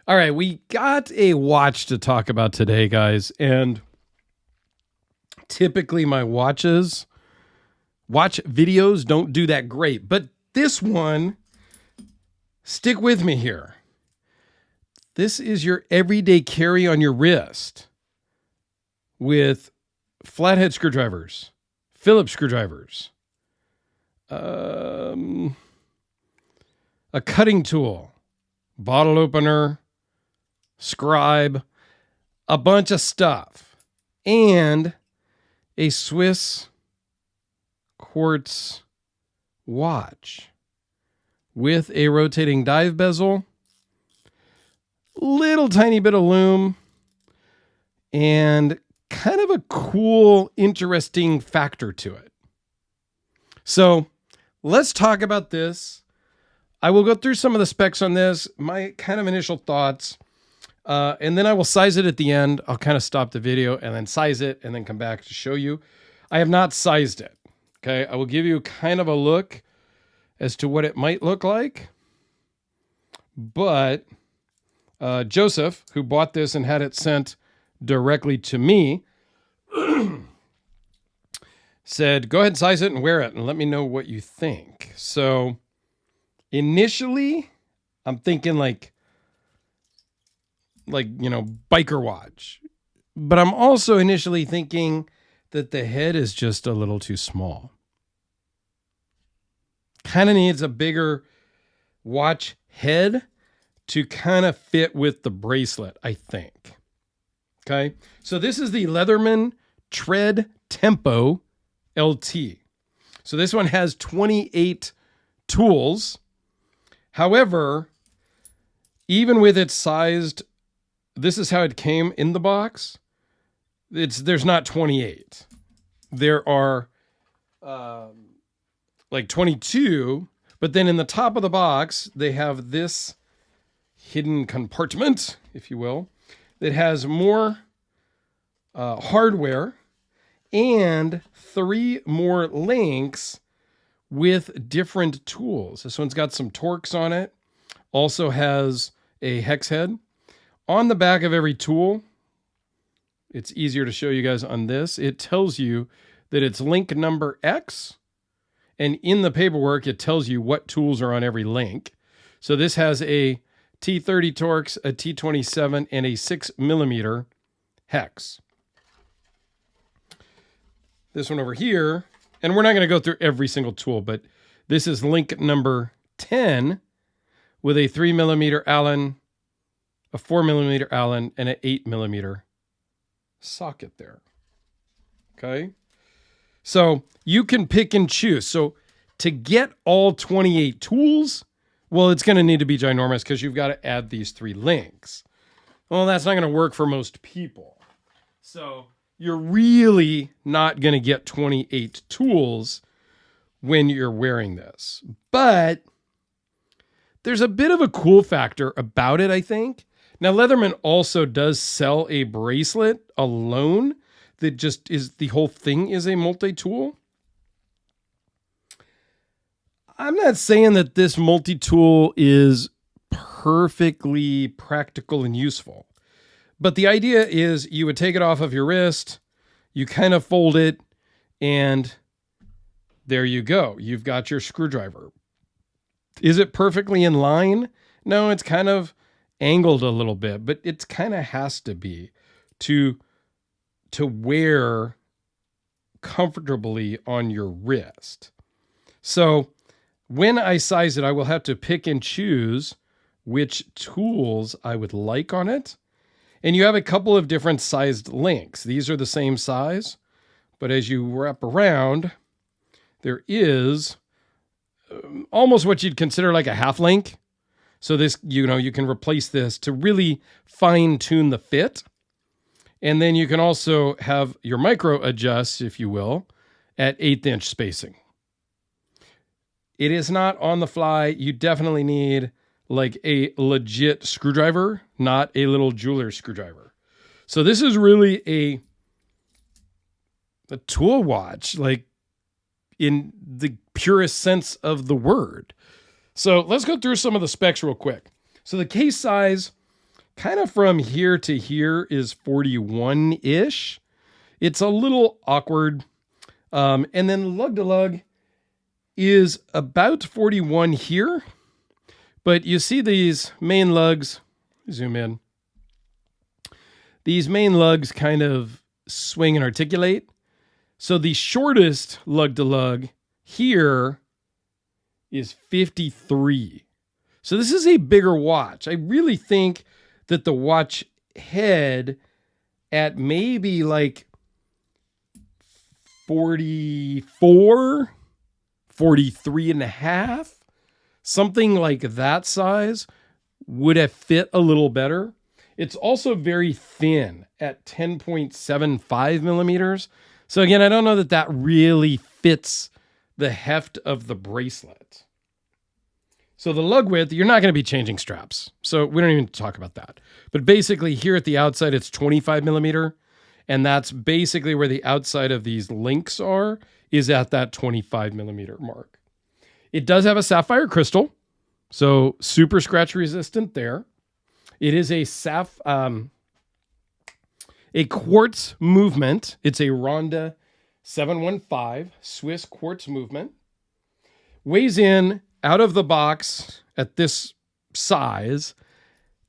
All right, we got a watch to talk about today, guys. And typically my watch videos don't do that great. But this one, stick with me here. This is your everyday carry on your wrist with flathead screwdrivers, Phillips screwdrivers, a cutting tool, bottle opener, scribe, a bunch of stuff, and a Swiss quartz watch with a rotating dive bezel, little tiny bit of lume, and kind of a cool, interesting factor to it. So let's talk about this. I will go through some of the specs on this, my kind of initial thoughts, and then I will size it at the end. I'll kind of stop the video and then size it and then come back to show you. I have not sized it. Okay. I will give you kind of a look as to what it might look like. But Joseph, who bought this and had it sent directly to me, said, go ahead and size it and wear it and let me know what you think. So initially, I'm thinking like, biker watch. But I'm also initially thinking that the head is just a little too small. Kind of needs a bigger watch head to kind of fit with the bracelet, I think. Okay. So this is the Leatherman Tread Tempo LT. So this one has 28 tools. However, even with its sized, this is how it came in the box. There's not 28. There are like 22, but then in the top of the box, they have this hidden compartment, if you will, that has more hardware and 3 more links with different tools. This one's got some Torx on it. Also has a hex head. On the back of every tool, it's easier to show you guys on this. It tells you that it's link number X. And in the paperwork, it tells you what tools are on every link. So this has a T30 Torx, a T27, and a 6mm hex. This one over here, and we're not going to go through every single tool, but this is link number 10 with a 3mm Allen, a 4mm Allen, and an 8mm socket there. Okay. So you can pick and choose. So to get all 28 tools, well, it's going to need to be ginormous because you've got to add these 3 links. Well, that's not going to work for most people. So you're really not going to get 28 tools when you're wearing this. But there's a bit of a cool factor about it, I think. Now, Leatherman also does sell a bracelet alone that just is, the whole thing is a multi-tool. I'm not saying that this multi-tool is perfectly practical and useful, but the idea is you would take it off of your wrist, you kind of fold it, and there you go. You've got your screwdriver. Is it perfectly in line? No, it's kind of angled a little bit, but it kind of has to be to wear comfortably on your wrist. So when I size it, I will have to pick and choose which tools I would like on it. And you have a couple of different sized links. These are the same size, but as you wrap around, there is almost what you'd consider like a half link. So this, you can replace this to really fine tune the fit. And then you can also have your micro adjust, if you will, at 1/8" spacing. It is not on the fly. You definitely need like a legit screwdriver, not a little jeweler's screwdriver. So this is really a tool watch, like in the purest sense of the word. So let's go through some of the specs real quick. So the case size kind of from here to here is 41-ish. It's a little awkward. And then lug to lug is about 41 here. But you see these main lugs, zoom in. These main lugs kind of swing and articulate. So the shortest lug to lug here is 53. So this is a bigger watch. I really think that the watch head at maybe like 44, 43 and a half, something like that size would have fit a little better. It's also very thin at 10.75 millimeters. So again, I don't know that that really fits the heft of the bracelet. So the lug width, you're not going to be changing straps. So we don't even talk about that. But basically here at the outside, it's 25 millimeter. And that's basically where the outside of these links are, is at that 25 millimeter mark. It does have a sapphire crystal. So super scratch resistant there. It is a quartz movement. It's a Ronda 715 Swiss quartz movement. Weighs in out of the box at this size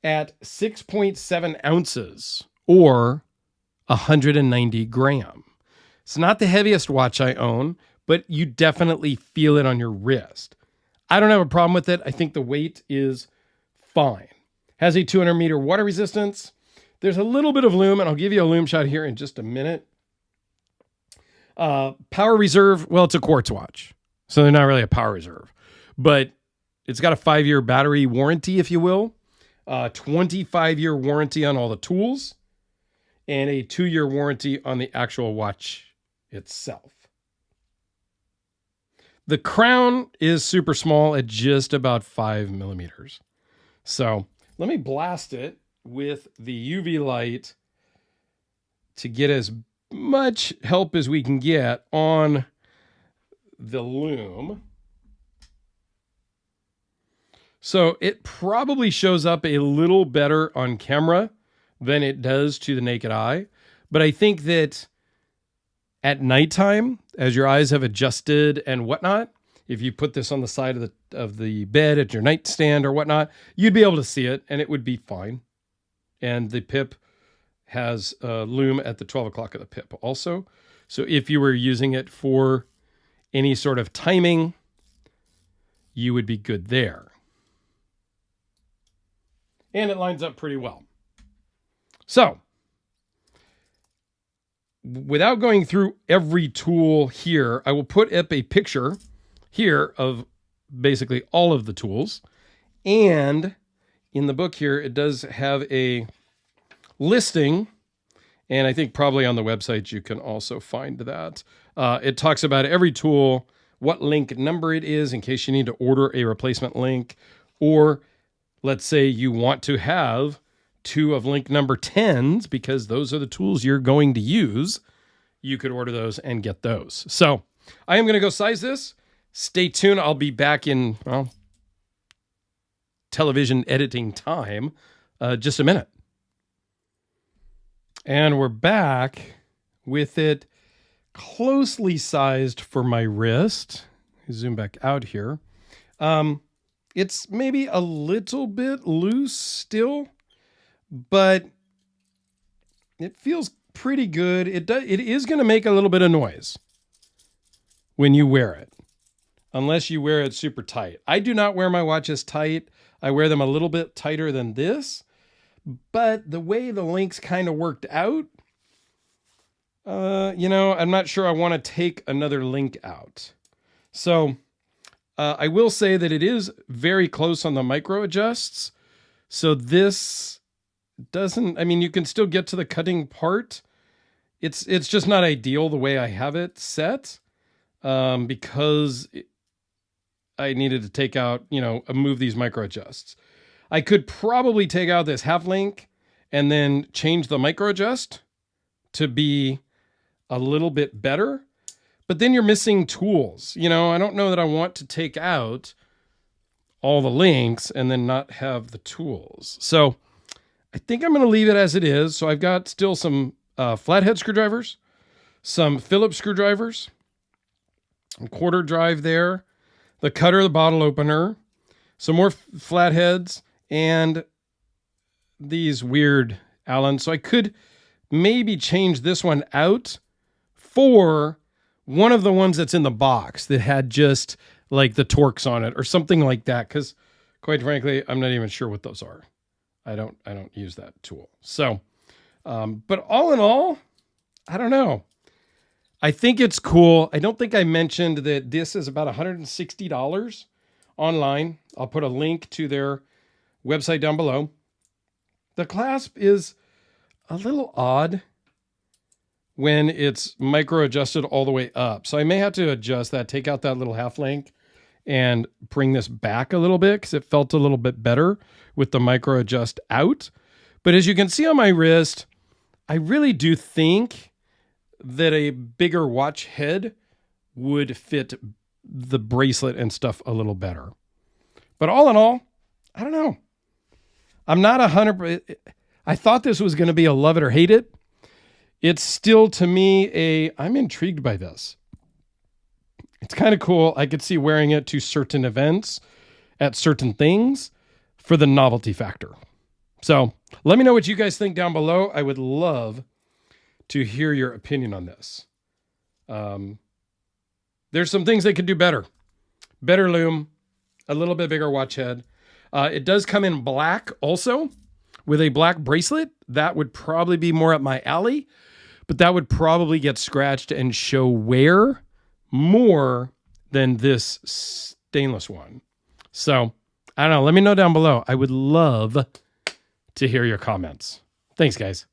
at 6.7 ounces or 190 gram. It's not the heaviest watch I own, but you definitely feel it on your wrist. I don't have a problem with it. I think the weight is fine. Has a 200 meter water resistance. There's a little bit of lume, and I'll give you a lume shot here in just a minute. Power reserve, well, it's a quartz watch, so they're not really a power reserve. But it's got a 5-year battery warranty, if you will. 25-year warranty on all the tools. And a 2-year warranty on the actual watch itself. The crown is super small at just about 5 millimeters. So let me blast it with the UV light to get as much help as we can get on the lume. So it probably shows up a little better on camera than it does to the naked eye. But I think that at nighttime, as your eyes have adjusted and whatnot, if you put this on the side of the bed at your nightstand or whatnot, you'd be able to see it and it would be fine. And the pip has lume at the 12 o'clock of the pip also. So if you were using it for any sort of timing, you would be good there. And it lines up pretty well. So, without going through every tool here, I will put up a picture here of basically all of the tools. And in the book here, it does have a listing. And I think probably on the website, you can also find that. It talks about every tool, what link number it is in case you need to order a replacement link. Or let's say you want to have 2 of link number 10s because those are the tools you're going to use. You could order those and get those. So I am going to go size this. Stay tuned. I'll be back in, well, television editing time, just a minute. And we're back with it closely sized for my wrist. Zoom back out here. It's maybe a little bit loose still, but it feels pretty good. It is going to make a little bit of noise when you wear it, unless you wear it super tight. I do not wear my watches tight. I wear them a little bit tighter than this, but the way the links kind of worked out, I'm not sure I want to take another link out. So I will say that it is very close on the micro adjusts. So this doesn't, I mean, you can still get to the cutting part. It's just not ideal the way I have it set, because I needed to take out, move these micro adjusts. I could probably take out this half link and then change the micro adjust to be a little bit better, but then you're missing tools. I don't know that I want to take out all the links and then not have the tools. So I think I'm going to leave it as it is. So I've got still some flathead screwdrivers, some Phillips screwdrivers, a quarter drive there, the cutter, the bottle opener, some more flatheads, and these weird Allen. So I could maybe change this one out for one of the ones that's in the box that had just like the Torx on it or something like that. Because quite frankly, I'm not even sure what those are. I don't use that tool. So, but all in all, I don't know. I think it's cool. I don't think I mentioned that this is about $160 online. I'll put a link to their website down below. The clasp is a little odd when it's micro adjusted all the way up. So I may have to adjust that, take out that little half link and bring this back a little bit because it felt a little bit better with the micro adjust out. But as you can see on my wrist, I really do think that a bigger watch head would fit the bracelet and stuff a little better. But all in all, I don't know. I'm not 100%. I thought this was going to be a love it or hate it. It's still, to me, I'm intrigued by this. It's kind of cool. I could see wearing it to certain events at certain things for the novelty factor. So let me know what you guys think down below. I would love to hear your opinion on this. There's some things they could do better. Better lume, a little bit bigger watch head. It does come in black also with a black bracelet. That would probably be more up my alley, but that would probably get scratched and show wear more than this stainless one. So I don't know. Let me know down below. I would love to hear your comments. Thanks, guys.